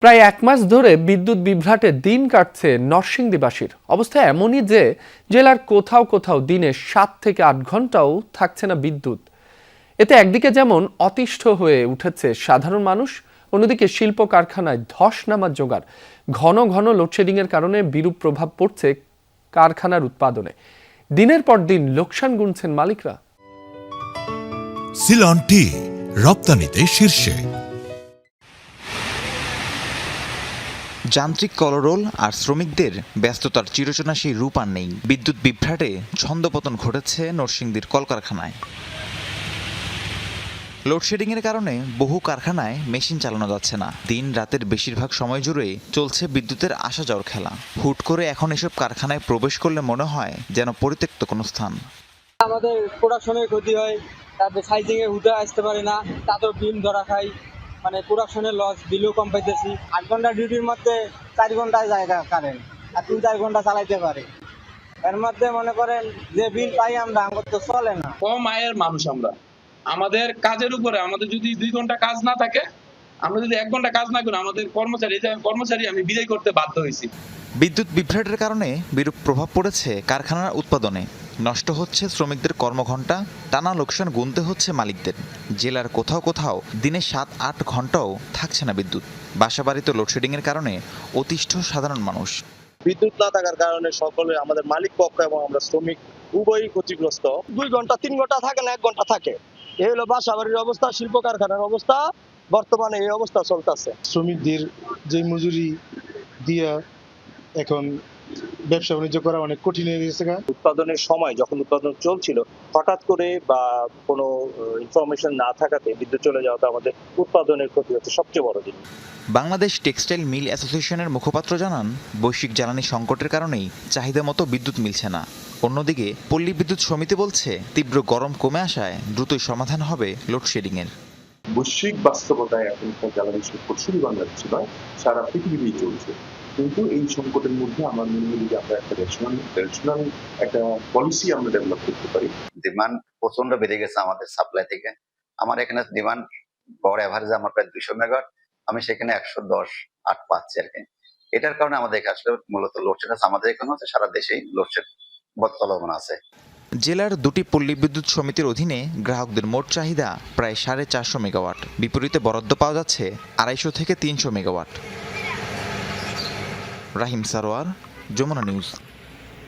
প্রায় এক মাস ধরে বিদ্যুৎ বিভ্রাটে দিন কাটছে নরসিংদীবাসীর অবস্থা এমনই যে জেলার কোথাও কোথাও দিনে 7 থেকে 8 ঘন্টাও থাকছে না বিদ্যুৎ। এতে একদিকে যেমন অতিষ্ঠ হয়ে উঠেছে সাধারণ মানুষ, অন্যদিকে শিল্প কারখানায় ধস নামার জোগাড়। ঘন ঘন লোডশেডিং এর কারণে বিরূপ প্রভাব পড়ছে কারখানার উৎপাদনে। দিনের পর দিন লোকসান গুনছেন মালিকরা। সিলন টি রপ্তানিতে শীর্ষে। যান্ত্রিক কলরোল আর শ্রমিকদের ব্যস্ততার চিরচেনা সেই রূপ আর নেই। বিদ্যুৎ বিভ্রাটে ছন্দপতন ঘটেছে নরসিংদীর কলকারখানায়। লোডশেডিংয়ের কারণে বহু কারখানায় মেশিন চালানো যাচ্ছে না। দিন রাতের বেশিরভাগ সময় জুড়ে চলছে বিদ্যুতের আসা যাওয়ার খেলা। হুট করে এখন এসব কারখানায় প্রবেশ করলে মনে হয় যেন পরিত্যক্ত কোনো স্থান। আমাদের প্রোডাকশনের ক্ষতি হয়, তারপরে সাইজিংয়ে হুদা আসতে পারে না, তাতেও বিল ধরা খাই, মানে প্রোডাকশনের লস, বিলও কম পাইতেছি। 8 ঘন্টা ডিউটির মধ্যে 4 ঘন্টায় জায়গা কারেন্ট আর 3-4 ঘন্টা চালাইতে পারে। এর মধ্যে মনে করেন যে বিল পাই আমরা, আমার তো চলে না। কম আয়ের মানুষ আমরা, আমাদের কাজের উপরে আমাদের যদি 2 ঘন্টা কাজ না থাকে, আমরা যদি 1 ঘন্টা কাজ না করি, আমাদের কর্মচারী আমি বিদায় করতে বাধ্য হয়েছি। বিদ্যুৎ বিভ্রাটের কারণে বিরূপ প্রভাব পড়েছে কারখানার উৎপাদনে। নষ্ট হচ্ছে শ্রমিকদের কর্মঘণ্টা, টানা লোকসান গুনতে হচ্ছে মালিকদের। জেলার কোথাও কোথাও দিনে 7-8 ঘন্টাও থাকছে না বিদ্যুৎ। বাসাবাড়িতে লোডশেডিংয়ের কারণে অতিষ্ঠ সাধারণ মানুষ। বিদ্যুৎ না থাকার কারণে সকলে আমাদের মালিক পক্ষ এবং আমরা শ্রমিক উভয়ই ক্ষতিগ্রস্ত। 2 ঘন্টা 3 ঘন্টা থাকে না, 1 ঘন্টা থাকে। এই হলো বাসাবাড়ির অবস্থা, শিল্প কারখানার অবস্থা। বর্তমানে এই অবস্থা চলতেছে। শ্রমিকদের যে মজুরি দিয়া এখন ব্যবসা বাণিজ্য করা অনেক কঠিন হয়ে গেছে। উৎপাদনের সময় যখন উৎপাদন চলছিল, হঠাৎ করে বা কোনো ইনফরমেশন না থাকাতে বিদ্যুৎ চলে যাওয়াতে আমাদের উৎপাদনের ক্ষতি হচ্ছে সবচেয়ে বড় জিনিস। বাংলাদেশ টেক্সটাইল মিল অ্যাসোসিয়েশনের মুখপাত্র জানান, বৈশ্বিক জ্বালানি সংকটের কারণেই চাহিদা মতো বিদ্যুৎ মিলছে না। অন্যদিকে পল্লী বিদ্যুৎ সমিতি বলছে, তীব্র গরম কমে আসায় দ্রুতই সমাধান হবে লোডশেডিংয়ের। বৈশ্বিক বাস্তবতায় এখনকার জ্বালানি সংকট শুধু বাংলাদেশে নয়, সারা পৃথিবীতেই চলছে। কিন্তু এই সংকটের মধ্যে আমরা মনে করি যে আমরা একটা রেশনাল একটা পলিসি আমরা ডেভেলপ করতে পারি। ডিমান্ড প্রচন্ড বেড়ে গেছে আমাদের সাপ্লাই থেকে। আমার এখানে ডিমান্ড গড় এভারেজ আমার প্রায় 200 মেগাওয়াট, আমি সেখানে 110-8 পাচ্ছি আর কি। এটার কারণে আমাদের আসলে মূলত লোডশেড আছে। আমাদের এখানে হচ্ছে সারা দেশেই লোডশেড চলমান আছে। জেলার 2টি পল্লী বিদ্যুৎ সমিতির অধীনে গ্রাহকদের মোট চাহিদা প্রায় 450 মেগাওয়াট। বিপরীতে বরাদ্দ পাওয়া যাচ্ছে 250 থেকে 300 মেগাওয়াট। রাহিম সারোয়ার, যমুনা নিউজ।